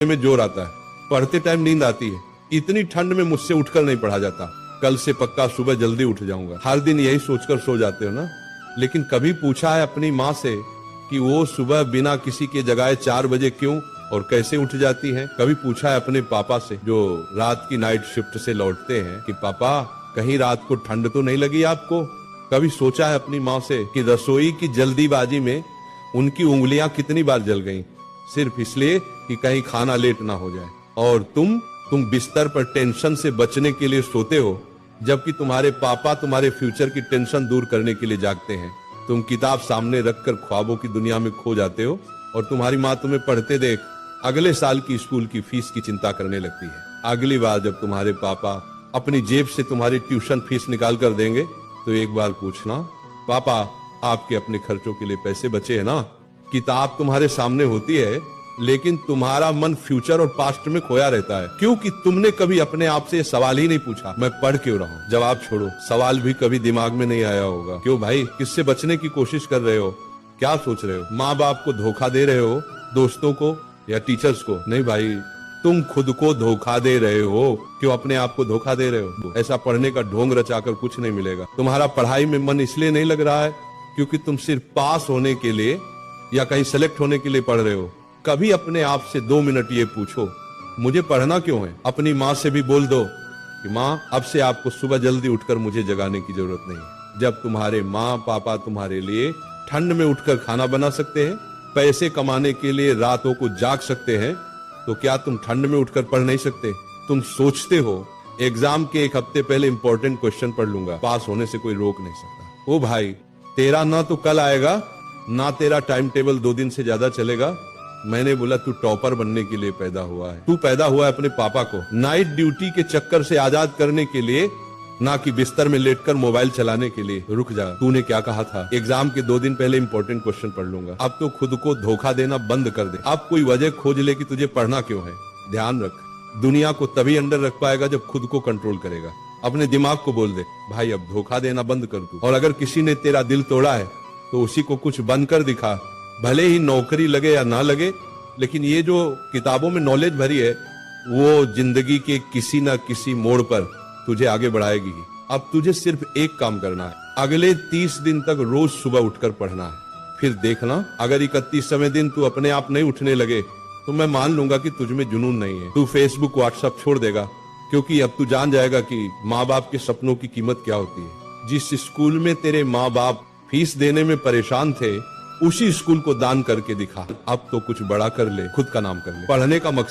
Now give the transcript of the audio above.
में जोर आता है, पढ़ते टाइम नींद आती है। इतनी ठंड में मुझसे उठकर नहीं पढ़ा जाता। कल से पक्का सुबह जल्दी उठ जाऊंगा। हर दिन यही सोचकर सो जाते हो ना। लेकिन कभी पूछा है अपनी माँ से कि वो सुबह बिना किसी के जगाए 4 बजे क्यों और कैसे उठ जाती हैं? कभी पूछा है अपने पापा से जो रात की नाइट शिफ्ट से लौटते हैं कि पापा कहीं रात को ठंड तो नहीं लगी आपको? कभी सोचा है अपनी माँ से कि रसोई की जल्दीबाजी में उनकी उंगलियां कितनी बार जल गईं सिर्फ इसलिए कि कहीं खाना लेट ना हो जाए? और तुम बिस्तर पर टेंशन से बचने के लिए सोते हो, जबकि तुम्हारे पापा तुम्हारे फ्यूचर की टेंशन दूर करने के लिए जागते हैं। तुम किताब सामने रखकर ख्वाबों की दुनिया में खो जाते हो और तुम्हारी माँ तुम्हें पढ़ते देख अगले साल की स्कूल की फीस की चिंता करने लगती है। अगली बार जब तुम्हारे पापा अपनी जेब से तुम्हारी ट्यूशन फीस निकाल कर देंगे तो एक बार पूछना, पापा आपके अपने खर्चों के लिए पैसे बचे हैं ना? किताब तुम्हारे सामने होती है लेकिन तुम्हारा मन फ्यूचर और पास्ट में खोया रहता है, क्योंकि तुमने कभी अपने आप से सवाल ही नहीं पूछा, मैं पढ़ क्यों रहा हूँ? जवाब छोड़ो, सवाल भी कभी दिमाग में नहीं आया होगा। क्यों भाई, किससे बचने की कोशिश कर रहे हो? क्या सोच रहे हो? माँ बाप को धोखा दे रहे हो, दोस्तों को या टीचर्स को? नहीं भाई, तुम खुद को धोखा दे रहे हो। क्यों अपने आप को धोखा दे रहे हो? ऐसा पढ़ने का ढोंग रचाकर कुछ नहीं मिलेगा। तुम्हारा पढ़ाई में मन इसलिए नहीं लग रहा है क्योंकि तुम सिर्फ पास होने के लिए या कहीं सेलेक्ट होने के लिए पढ़ रहे हो। कभी अपने आप से 2 मिनट ये पूछो, मुझे पढ़ना क्यों है? अपनी माँ से भी बोल दो कि माँ अब से आपको सुबह जल्दी उठकर मुझे जगाने की जरूरत नहीं है। जब तुम्हारे माँ पापा तुम्हारे लिए ठंड में उठकर खाना बना सकते हैं, पैसे कमाने के लिए रातों को जाग सकते हैं, तो क्या तुम ठंड में उठकर पढ़ नहीं सकते? तुम सोचते हो एग्जाम के 1 हफ्ते पहले इंपॉर्टेंट क्वेश्चन पढ़ लूंगा, पास होने से कोई रोक नहीं सकता। ओ भाई, तेरा ना तो कल आएगा ना तेरा टाइम टेबल 2 दिन से ज्यादा चलेगा। मैंने बोला तू टॉपर बनने के लिए पैदा हुआ है। तू पैदा हुआ है अपने पापा को नाइट ड्यूटी के चक्कर से आजाद करने के लिए, ना कि बिस्तर में लेटकर मोबाइल चलाने के लिए। रुक जा, तूने क्या कहा था? एग्जाम के 2 दिन पहले इंपॉर्टेंट क्वेश्चन पढ़ लूंगा। अब तो खुद को धोखा देना बंद कर दे। अब कोई वजह खोज ले कि तुझे पढ़ना क्यों है। ध्यान रख, दुनिया को तभी अंडर रख पाएगा जब खुद को कंट्रोल करेगा। अपने दिमाग को बोल दे, भाई अब धोखा देना बंद कर तू। और अगर किसी ने तेरा दिल तोड़ा है तो उसी को कुछ बनकर दिखा, भले ही नौकरी लगे या ना लगे, लेकिन ये जो किताबों में नॉलेज भरी है वो जिंदगी के किसी न किसी मोड़ पर तुझे आगे बढ़ाएगी। अब तुझे सिर्फ एक काम करना है, अगले 30 दिन तक रोज सुबह उठकर पढ़ना है। फिर देखना, अगर 31वें दिन तू अपने आप नहीं उठने लगे तो मैं मान लूंगा कि तुझमें जुनून नहीं है। तू फेसबुक व्हाट्सएप छोड़ देगा, क्योंकि अब तू जान जाएगा कि माँ बाप के सपनों की कीमत क्या होती है। जिस स्कूल में तेरे माँ बाप फीस देने में परेशान थे, उसी स्कूल को दान करके दिखा। अब तो कुछ बड़ा कर ले, खुद का नाम कर ले। पढ़ने का मकसद